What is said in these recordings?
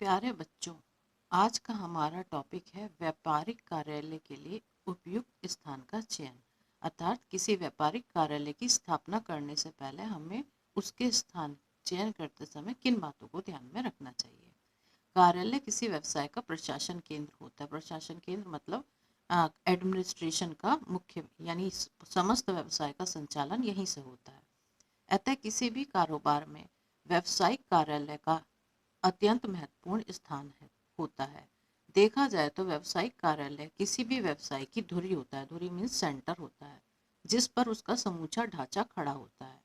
प्यारे बच्चों, आज का हमारा टॉपिक है व्यापारिक कार्यालय के लिए उपयुक्त स्थान का चयन। अर्थात किसी व्यापारिक कार्यालय की स्थापना करने से पहले हमें उसके स्थान चयन करते समय किन बातों को ध्यान में रखना चाहिए। कार्यालय किसी व्यवसाय का प्रशासन केंद्र होता है। प्रशासन केंद्र मतलब एडमिनिस्ट्रेशन का मुख्य यानी समस्त व्यवसाय का संचालन यहीं से होता है। अतः किसी भी कारोबार में व्यावसायिक कार्यालय का अत्यंत महत्वपूर्ण स्थान होता है। देखा जाए तो व्यावसायिक कार्यालय किसी भी व्यवसाय की धुरी होता है। धुरी मीन्स सेंटर होता है, जिस पर उसका समूचा ढांचा खड़ा होता है।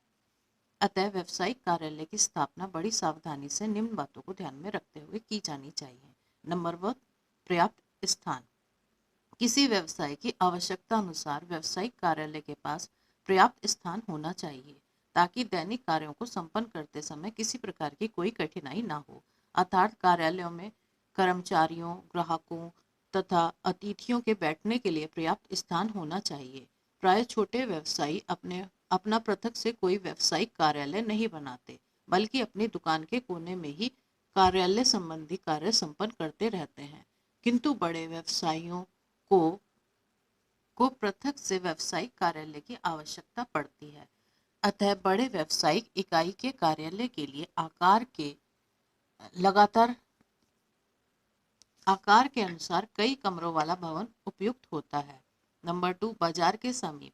अतः व्यावसायिक कार्यालय की स्थापना बड़ी सावधानी से निम्न बातों को ध्यान में रखते हुए की जानी चाहिए। नंबर 1, पर्याप्त स्थान। किसी व्यवसाय की आवश्यकता अनुसार व्यावसायिक कार्यालय के पास पर्याप्त स्थान होना चाहिए, ताकि दैनिक कार्यों को संपन्न करते समय किसी प्रकार की कोई कठिनाई ना हो। अर्थात कार्यालयों में कर्मचारियों, ग्राहकों तथा अतिथियों के बैठने के लिए पर्याप्त स्थान होना चाहिए। प्राय छोटे व्यवसायी अपना पृथक से कोई व्यावसायिक कार्यालय नहीं बनाते, बल्कि अपनी दुकान के कोने में ही कार्यालय संबंधी कार्य संपन्न करते रहते हैं। किंतु बड़े व्यवसायियों को पृथक से व्यावसायिक कार्यालय की आवश्यकता पड़ती है। अतः बड़े व्यावसायिक इकाई के कार्यालय के लिए लगातार आकार के अनुसार कई कमरों वाला भवन उपयुक्त होता है। नंबर 2, बाजार के समीप।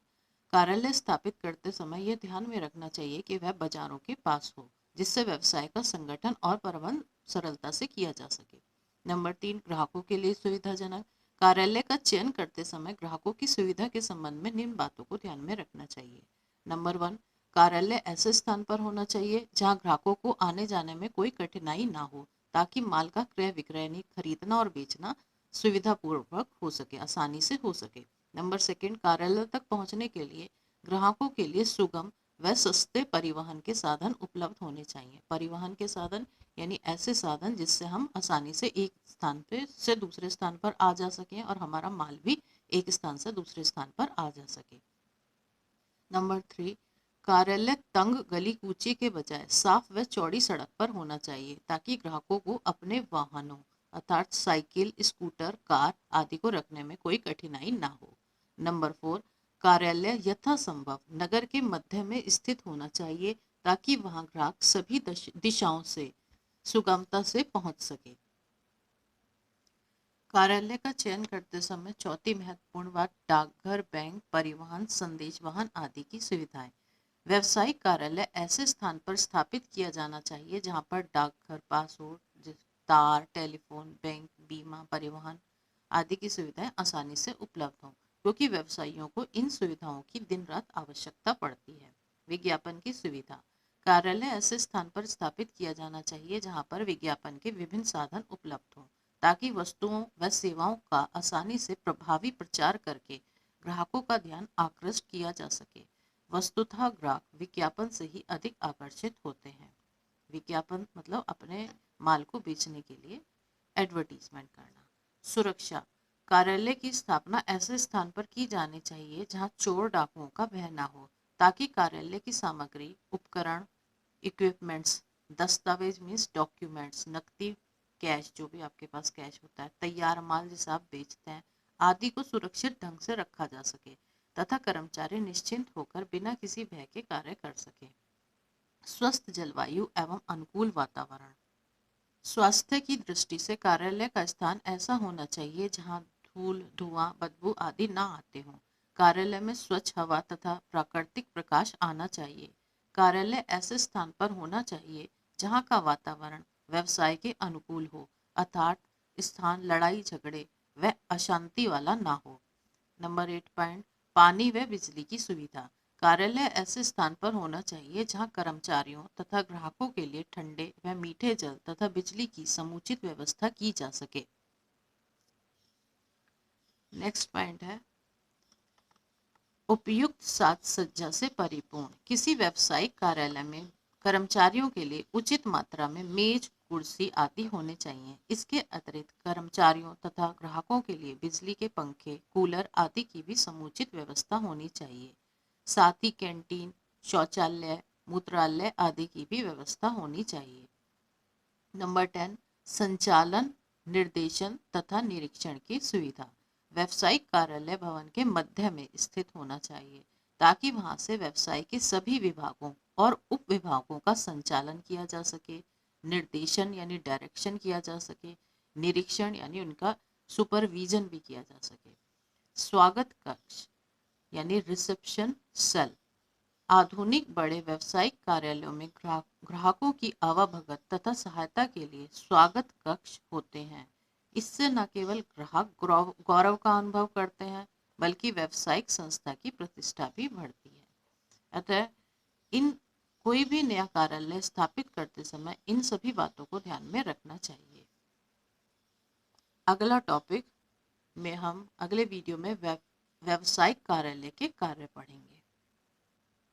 कार्यालय स्थापित करते समय यह ध्यान में रखना चाहिए कि वह बाजारों के पास हो, जिससे व्यवसाय का संगठन और प्रबंधन सरलता से किया जा सके। नंबर 3, ग्राहकों के लिए सुविधाजनक। कार्यालय का चयन करते समय ग्राहकों की सुविधा के संबंध में निम्न बातों को ध्यान में रखना चाहिए। नंबर 1, कार्यालय ऐसे स्थान पर होना चाहिए जहां ग्राहकों को आने जाने में कोई कठिनाई ना हो, ताकि माल का क्रय विक्रय खरीदना और बेचना सुविधापूर्वक हो सके, आसानी से हो सके। नंबर 2, कार्यालय तक पहुंचने के लिए ग्राहकों के लिए सुगम व सस्ते परिवहन के साधन उपलब्ध होने चाहिए। परिवहन के साधन यानी ऐसे साधन जिससे हम आसानी से एक स्थान पे से दूसरे स्थान पर आ जा सकें और हमारा माल भी एक स्थान से दूसरे स्थान पर आ जा सके। नंबर 3, कार्यालय तंग गली कूचे के बजाय साफ व चौड़ी सड़क पर होना चाहिए, ताकि ग्राहकों को अपने वाहनों अर्थात साइकिल, स्कूटर, कार आदि को रखने में कोई कठिनाई ना हो। नंबर 4, कार्यालय यथासंभव नगर के मध्य में स्थित होना चाहिए, ताकि वहां ग्राहक सभी दिशाओं से सुगमता से पहुंच सके। कार्यालय का चयन करते समय चौथी महत्वपूर्ण बात डाकघर, बैंक, परिवहन, संदेश वाहन आदि की सुविधाएं। व्यावसायिक कार्यालय ऐसे स्थान पर स्थापित किया जाना चाहिए जहां पर डाकघर, पासपोर्ट, तार, टेलीफोन, बैंक, बीमा, परिवहन आदि की सुविधाएं आसानी से उपलब्ध हों, क्योंकि व्यवसायियों को इन सुविधाओं की दिन रात आवश्यकता पड़ती है। विज्ञापन की सुविधा। कार्यालय ऐसे स्थान पर स्थापित किया जाना चाहिए जहां पर विज्ञापन के विभिन्न साधन उपलब्ध हों, ताकि वस्तुओं व सेवाओं का आसानी से प्रभावी प्रचार करके ग्राहकों का ध्यान आकृष्ट किया जा सके। वस्तुतः ग्राहक विज्ञापन से ही अधिक आकर्षित होते हैं। विज्ञापन मतलब अपने माल को बेचने के लिए एडवर्टीजमेंट करना। सुरक्षा। कार्यालय की स्थापना ऐसे स्थान पर की जानी चाहिए जहां चोर डाकुओं का भय न हो, ताकि कार्यालय की सामग्री, उपकरण, इक्विपमेंट्स, दस्तावेज मीन्स डॉक्यूमेंट्स, नकदी, कैश जो भी आपके पास कैश होता है, तैयार माल जिसे आप बेचते हैं आदि को सुरक्षित ढंग से रखा जा सके तथा कर्मचारी निश्चिंत होकर बिना किसी भय के कार्य कर सके। स्वस्थ जलवायु एवं अनुकूल वातावरण। स्वास्थ्य की दृष्टि से कार्यालय का स्थान ऐसा होना चाहिए जहां धूल, धुआं, बदबू आदि ना आते हों। कार्यालय में स्वच्छ हवा तथा प्राकृतिक प्रकाश आना चाहिए। कार्यालय ऐसे स्थान पर होना चाहिए जहां का वातावरण व्यवसाय के अनुकूल हो, अर्थात स्थान लड़ाई झगड़े व अशांति वाला ना हो। नंबर 8 पॉइंट, पानी व बिजली की सुविधा। कार्यालय ऐसे स्थान पर होना चाहिए जहां कर्मचारियों तथा ग्राहकों के लिए ठंडे व मीठे जल तथा बिजली की समुचित व्यवस्था की जा सके। नेक्स्ट पॉइंट है उपयुक्त साज सज्जा से परिपूर्ण। किसी व्यावसायिक कार्यालय में कर्मचारियों के लिए उचित मात्रा में मेज, कुर्सी आदि होने चाहिए। इसके अतिरिक्त कर्मचारियों तथा ग्राहकों के लिए बिजली के पंखे, कूलर आदि की भी समुचित व्यवस्था होनी चाहिए। साथ ही कैंटीन, शौचालय, मूत्रालय आदि की भी व्यवस्था होनी चाहिए। नंबर 10, संचालन, निर्देशन तथा निरीक्षण की सुविधा। व्यावसायिक कार्यालय भवन के मध्य में स्थित होना चाहिए ताकि वहां से व्यवसाय के सभी विभागों और उप विभागों का संचालन किया जा सके, निर्देशन यानी डायरेक्शन किया जा सके, निरीक्षण यानी उनका सुपरविजन भी किया जा सके। स्वागत कक्ष यानी रिसेप्शन सेल। आधुनिक बड़े व्यावसायिक कार्यालयों में ग्राहकों की आवाभगत तथा सहायता के लिए स्वागत कक्ष होते हैं। इससे न केवल ग्राहक गौरव का अनुभव करते हैं बल्कि व्यावसायिक संस्था की प्रतिष्ठा भी बढ़ती है। अतः इन कोई भी नया कार्यालय स्थापित करते समय इन सभी बातों को ध्यान में रखना चाहिए। अगला टॉपिक में हम अगले वीडियो में व्यावसायिक कार्यालय के कार्य पढ़ेंगे।